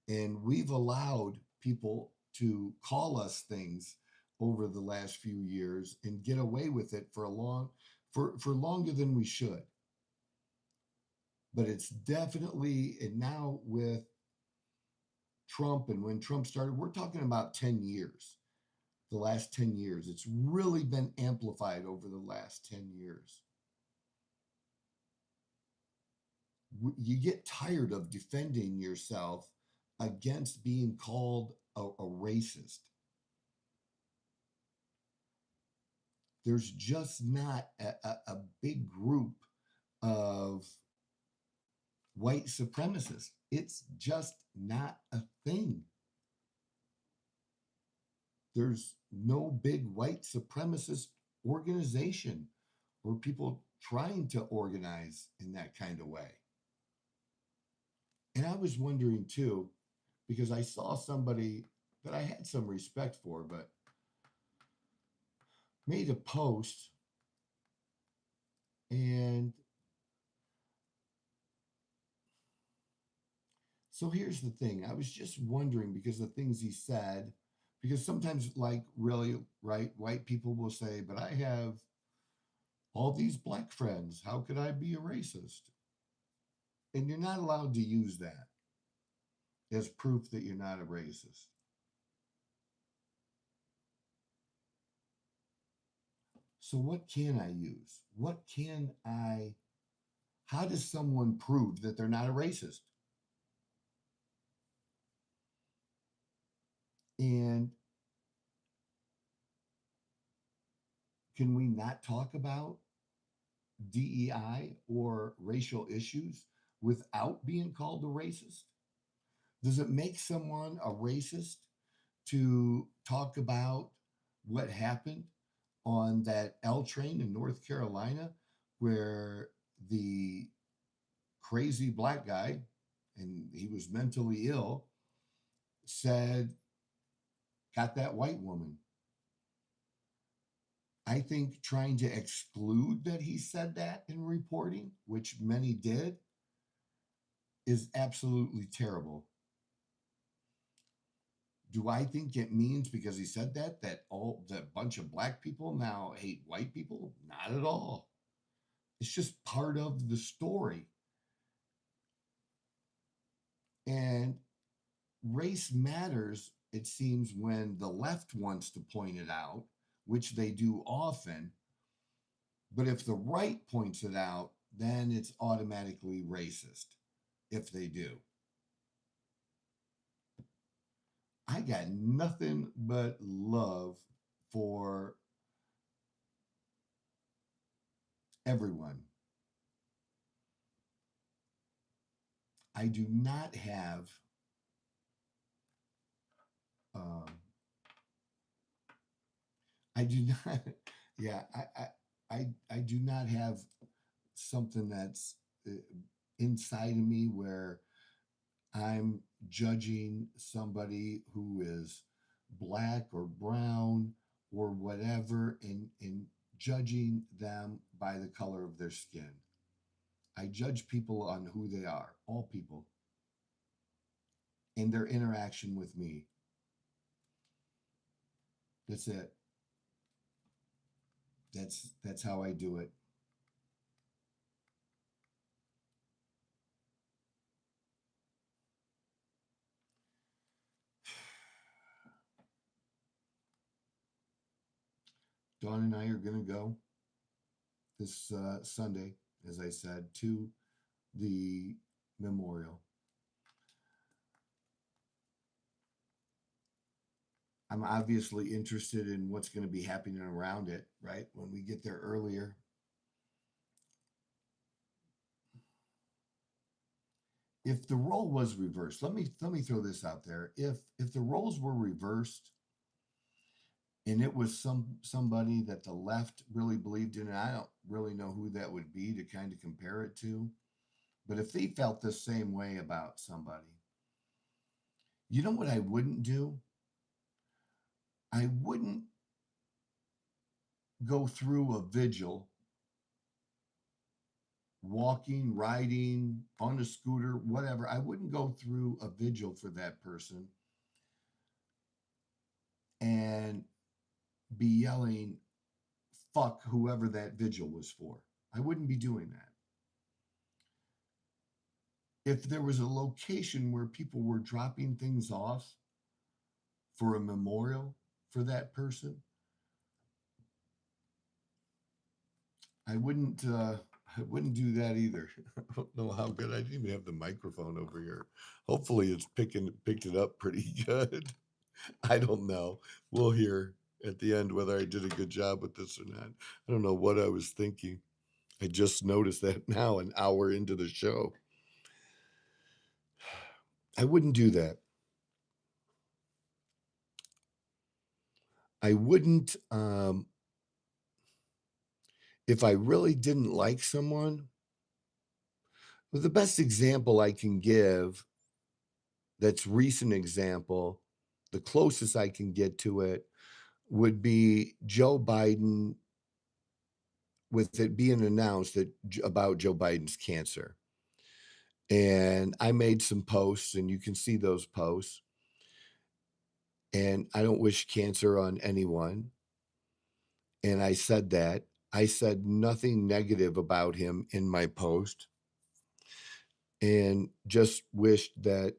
And we've allowed people to call us things over the last few years and get away with it for longer than we should. But it's definitely, and now with Trump and when Trump started, we're talking about 10 years. The last 10 years. It's really been amplified over the last 10 years. You get tired of defending yourself against being called a racist. There's just not a big group of white supremacists. It's just not a thing. There's no big white supremacist organization or people trying to organize in that kind of way. And I was wondering too, because I saw somebody that I had some respect for, but made a post, and so here's the thing. I was just wondering, because the things he said, because sometimes, like, really, right, white people will say, but I have all these black friends. How could I be a racist? And you're not allowed to use that as proof that you're not a racist. So what can I use? How does someone prove that they're not a racist? And can we not talk about DEI or racial issues without being called a racist? Does it make someone a racist to talk about what happened on that L train in North Carolina, where the crazy black guy, and he was mentally ill, said, got that white woman? I think trying to exclude that he said that in reporting, which many did, is absolutely terrible. Do I think it means because he said that all the bunch of black people now hate white people? Not at all. It's just part of the story. And race matters, it seems, when the left wants to point it out, which they do often. But if the right points it out, then it's automatically racist if they do. I got nothing but love for everyone. I do not have I do not yeah I do not have something that's inside of me where I'm judging somebody who is black or brown or whatever, and judging them by the color of their skin. I judge people on who they are, all people, and their interaction with me. That's it. That's how I do it. Dawn and I are going to go this Sunday, as I said, to the memorial. I'm obviously interested in what's going to be happening around it, right? When we get there earlier. If the role was reversed, let me throw this out there. If the roles were reversed and it was somebody that the left really believed in, and I don't really know who that would be to kind of compare it to, but if they felt the same way about somebody, you know what I wouldn't do? I wouldn't go through a vigil, walking, riding, on a scooter, whatever. I wouldn't go through a vigil for that person and be yelling, fuck whoever that vigil was for. I wouldn't be doing that. If there was a location where people were dropping things off for a memorial for that person, I wouldn't do that either. I don't know how good. I didn't even have the microphone over here. Hopefully it's picked it up pretty good. I don't know. We'll hear at the end whether I did a good job with this or not. I don't know what I was thinking. I just noticed that now, an hour into the show. I wouldn't do that. I wouldn't, if I really didn't like someone. Well, the best example I can give, that's recent example, the closest I can get to it would be Joe Biden, with it being announced that about Joe Biden's cancer. And I made some posts, and you can see those posts. And I don't wish cancer on anyone. And I said that. I said nothing negative about him in my post, and just wished that,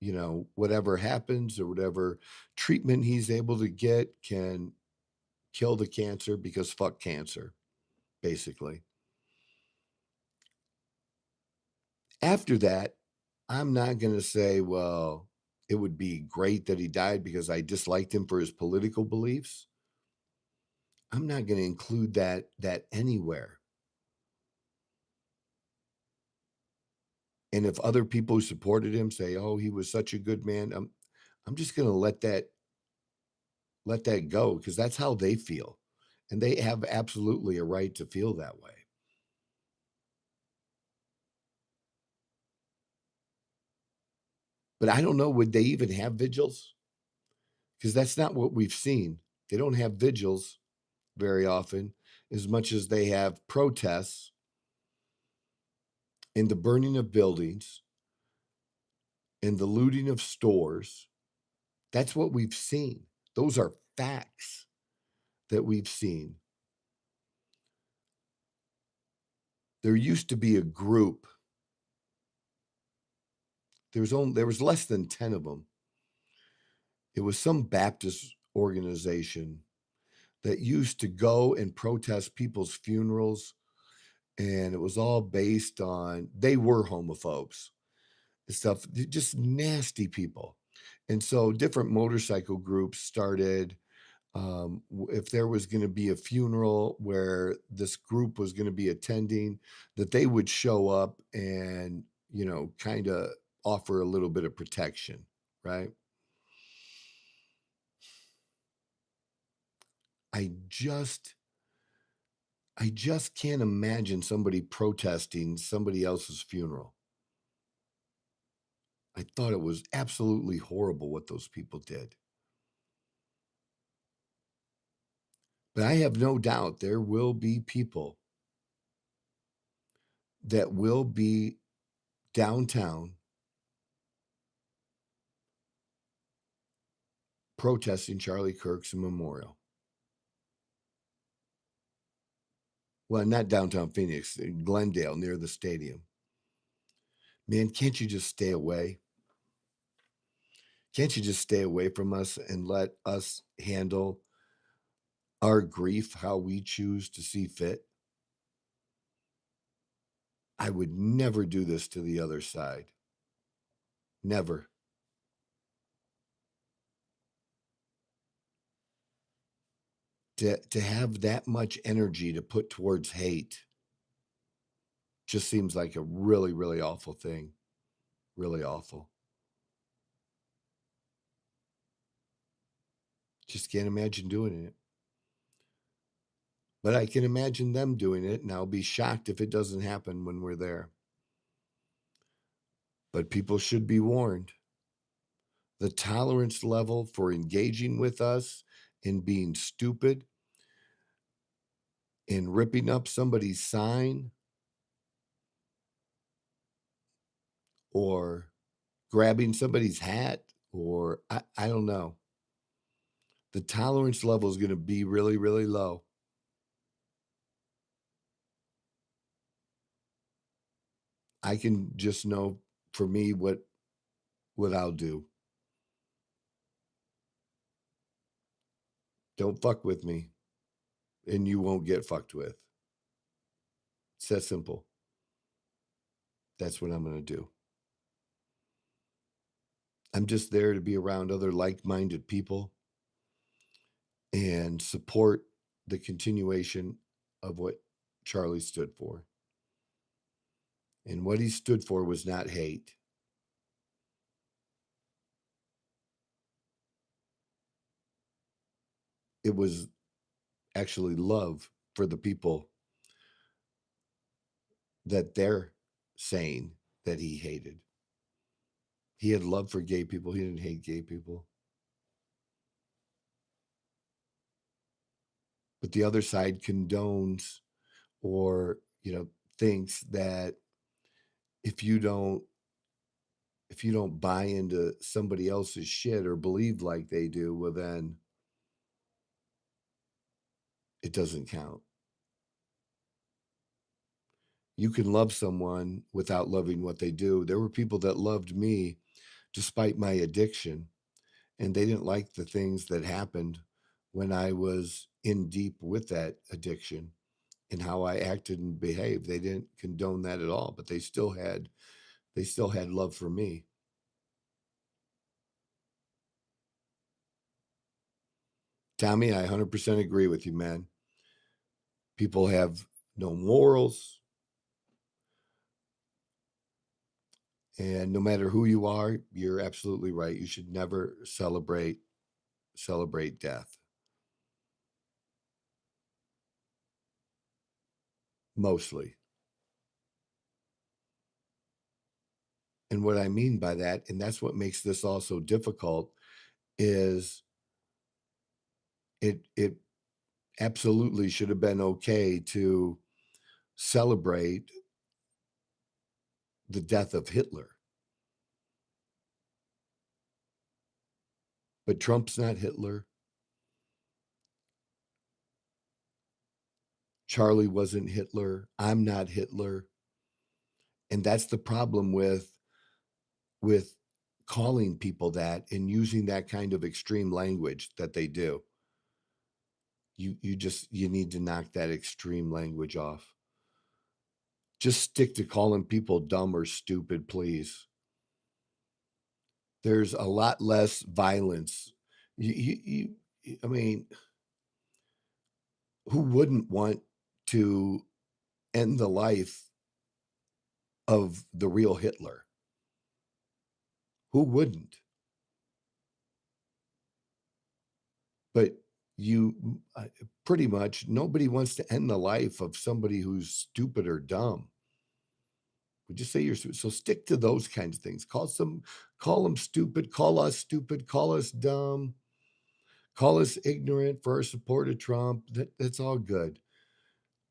you know, whatever happens or whatever treatment he's able to get can kill the cancer, because fuck cancer, basically. After that, I'm not going to say, well, it would be great that he died because I disliked him for his political beliefs. I'm not going to include that anywhere. And if other people who supported him say, "Oh, he was such a good man," I'm just going to let that go, because that's how they feel, and they have absolutely a right to feel that way. But I don't know, would they even have vigils? Because that's not what we've seen. They don't have vigils very often, as much as they have protests and the burning of buildings and the looting of stores. That's what we've seen. Those are facts that we've seen. There used to be a group. There was less than 10 of them. It was some Baptist organization that used to go and protest people's funerals, and it was all based on, they were homophobes and stuff, just nasty people. And so different motorcycle groups started, if there was going to be a funeral where this group was going to be attending, that they would show up and, you know, kind of offer a little bit of protection, right? I just can't imagine somebody protesting somebody else's funeral. I thought it was absolutely horrible what those people did. But I have no doubt there will be people that will be downtown protesting Charlie Kirk's memorial. Well, not downtown Phoenix, Glendale, near the stadium. Man, can't you just stay away? Can't you just stay away from us and let us handle our grief how we choose to see fit? I would never do this to the other side. Never. To have that much energy to put towards hate just seems like a really, really awful thing. Really awful. Just can't imagine doing it. But I can imagine them doing it, and I'll be shocked if it doesn't happen when we're there. But people should be warned. The tolerance level for engaging with us and being stupid and ripping up somebody's sign or grabbing somebody's hat or I don't know. The tolerance level is going to be really, really low. I can just know for me what I'll do. Don't fuck with me and you won't get fucked with. It's that simple. That's what I'm going to do. I'm just there to be around other like-minded people and support the continuation of what Charlie stood for. And what he stood for was not hate. It was actually love for the people that they're saying that he hated. He had love for gay people. He didn't hate gay people. But the other side condones or, thinks that if you don't buy into somebody else's shit or believe like they do, well, then it doesn't count. You can love someone without loving what they do. There were people that loved me despite my addiction, and they didn't like the things that happened when I was in deep with that addiction and how I acted and behaved. They didn't condone that at all, but they still had love for me. Tommy, I 100% agree with you, man. People have no morals. And no matter who you are, you're absolutely right. You should never celebrate death. Mostly. And what I mean by that, and that's what makes this all so difficult, is it absolutely should have been okay to celebrate the death of Hitler. But Trump's not Hitler. Charlie wasn't Hitler. I'm not Hitler. And that's the problem with calling people that and using that kind of extreme language that they do. You need to knock that extreme language off. Just stick to calling people dumb or stupid, please. There's a lot less violence. I mean, who wouldn't want to end the life of the real Hitler? Who wouldn't? But pretty much nobody wants to end the life of somebody who's stupid or dumb. Would you say you're stupid? So stick to those kinds of things. Call them stupid, call us dumb, call us ignorant for our support of Trump. That's all good.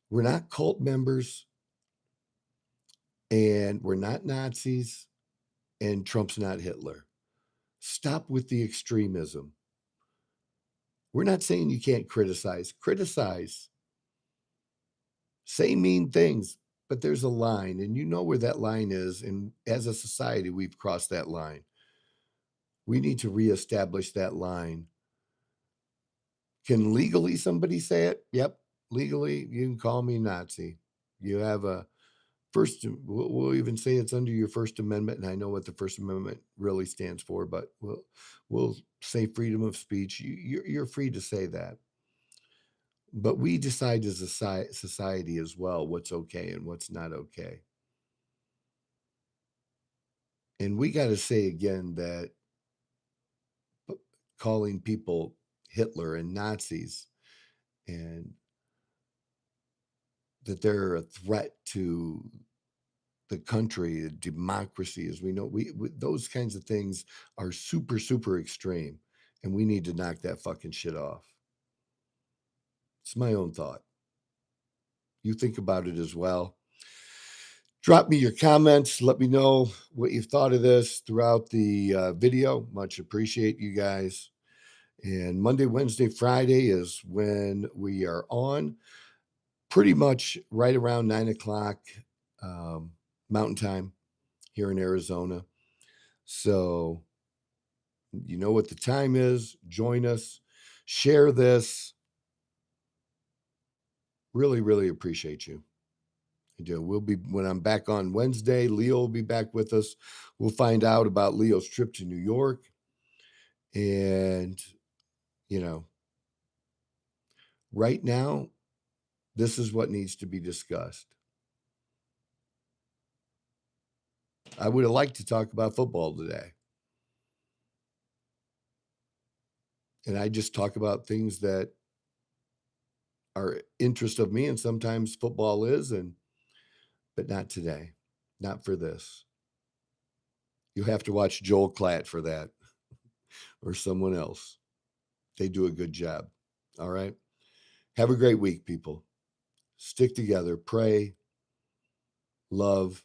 We're not cult members and we're not Nazis and Trump's not Hitler. Stop with the extremism. We're not saying you can't criticize. Criticize. Say mean things, but there's a line, and you know where that line is. And as a society, we've crossed that line. We need to reestablish that line. Can legally somebody say it? Yep. Legally, you can call me Nazi. You have a first, we'll even say it's under your First Amendment, and I know what the First Amendment really stands for, but we'll say freedom of speech. You're free to say that. But we decide as a society as well what's okay and what's not okay. And we got to say again that calling people Hitler and Nazis and that they're a threat to the country, democracy, as we know, we those kinds of things are super, super extreme, and we need to knock that fucking shit off. It's my own thought. You think about it as well. Drop me your comments. Let me know what you've thought of this throughout the video. Much appreciate you guys. And Monday, Wednesday, Friday is when we are on, pretty much right around 9 o'clock Mountain Time here in Arizona. So you know what the time is. Join us. Share this. Really, really appreciate you. I do. We'll be, when I'm back on Wednesday, Leo will be back with us. We'll find out about Leo's trip to New York. And, you know, right now, this is what needs to be discussed. I would have liked to talk about football today. And I just talk about things that are interest of me, and sometimes football is, but not today, not for this. You have to watch Joel Klatt for that, or someone else. They do a good job. All right. Have a great week, people. Stick together, pray, love.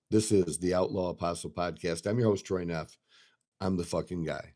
This is the Outlaw Apostle Podcast. I'm your host, Troy Neff. I'm the fucking guy.